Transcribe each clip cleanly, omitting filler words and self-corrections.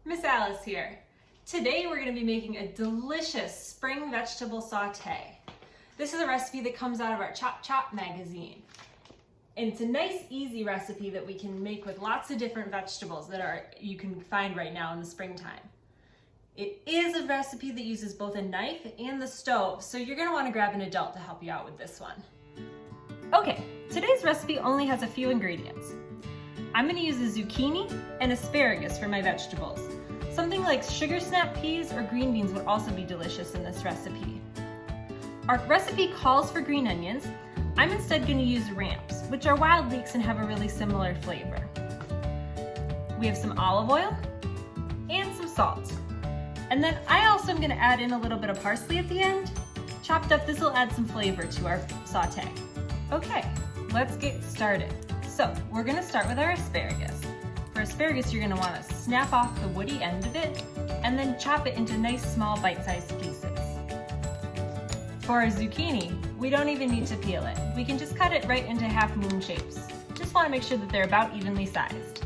Miss Alice here. Today we're going to be making a delicious spring vegetable saute. This is a recipe that comes out of our ChopChop magazine. And it's a nice, easy recipe that we can make with lots of different vegetables that you can find right now in the springtime. It is a recipe that uses both a knife and the stove, so you're going to want to grab an adult to help you out with this one. Okay, today's recipe only has a few ingredients. I'm going to use a zucchini and asparagus for my vegetables. Something like sugar snap peas or green beans would also be delicious in this recipe. Our recipe calls for green onions. I'm instead going to use ramps, which are wild leeks and have a really similar flavor. We have some olive oil and some salt. And then I also am going to add in a little bit of parsley at the end. Chopped up, this will add some flavor to our saute. Okay, let's get started. So we're going to start with our asparagus. For asparagus, you're going to want to snap off the woody end of it and then chop it into nice small bite-sized pieces. For our zucchini, we don't even need to peel it. We can just cut it right into half moon shapes. Just want to make sure that they're about evenly sized.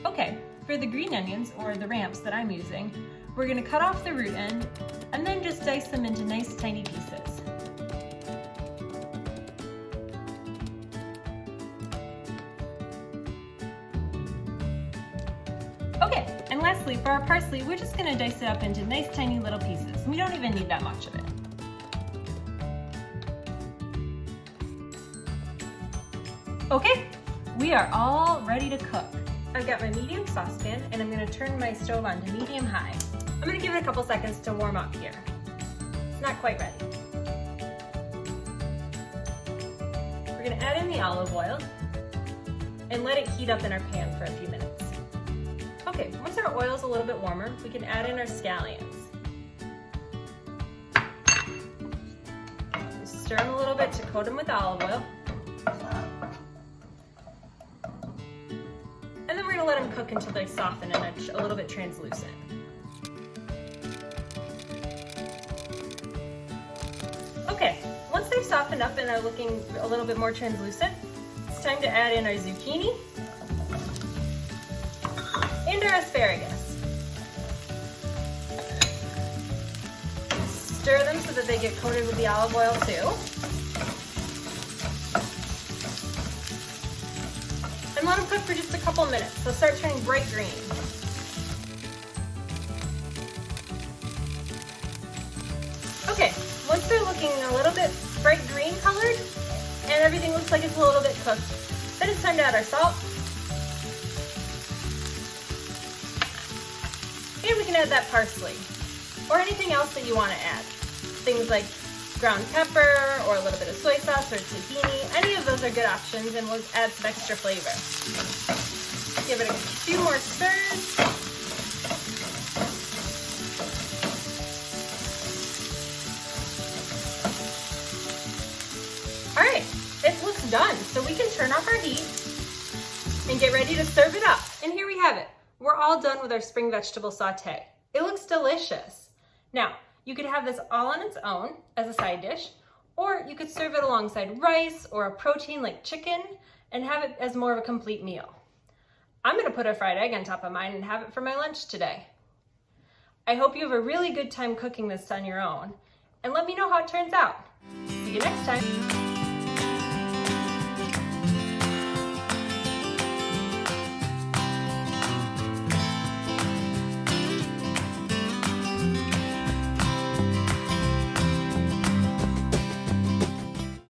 Okay, for the green onions, or the ramps that I'm using, we're going to cut off the root end and then just dice them into nice tiny pieces. Okay, and lastly for our parsley, we're just going to dice it up into nice tiny little pieces. We don't even need that much of it. Okay, we are all ready to cook. I've got my medium saucepan and I'm going to turn my stove on to medium-high. I'm going to give it a couple seconds to warm up here. It's not quite ready. We're going to add in the olive oil and let it heat up in our pan for a few minutes. Okay, once our oil is a little bit warmer, we can add in our scallions. Stir them a little bit to coat them with olive oil. And then we're going to let them cook until they soften and are a little bit translucent. Okay, once they've softened up and are looking a little bit more translucent, it's time to add in our zucchini and our asparagus. Stir them so that they get coated with the olive oil too. And let them cook for just a couple minutes. They'll start turning bright green. Okay, once they're looking a little bit bright green colored and everything looks like it's a little bit cooked, then it's time to add our salt. And we can add that parsley or anything else that you want to add. Things like ground pepper or a little bit of soy sauce or tahini. Any of those are good options and will add some extra flavor. Give it a few more stirs. All right, it looks done. So we can turn off our heat and get ready to serve it up. And here we have it. We're all done with our spring vegetable saute. It looks delicious. Now, you could have this all on its own as a side dish, or you could serve it alongside rice or a protein like chicken and have it as more of a complete meal. I'm going to put a fried egg on top of mine and have it for my lunch today. I hope you have a really good time cooking this on your own, and let me know how it turns out. See you next time.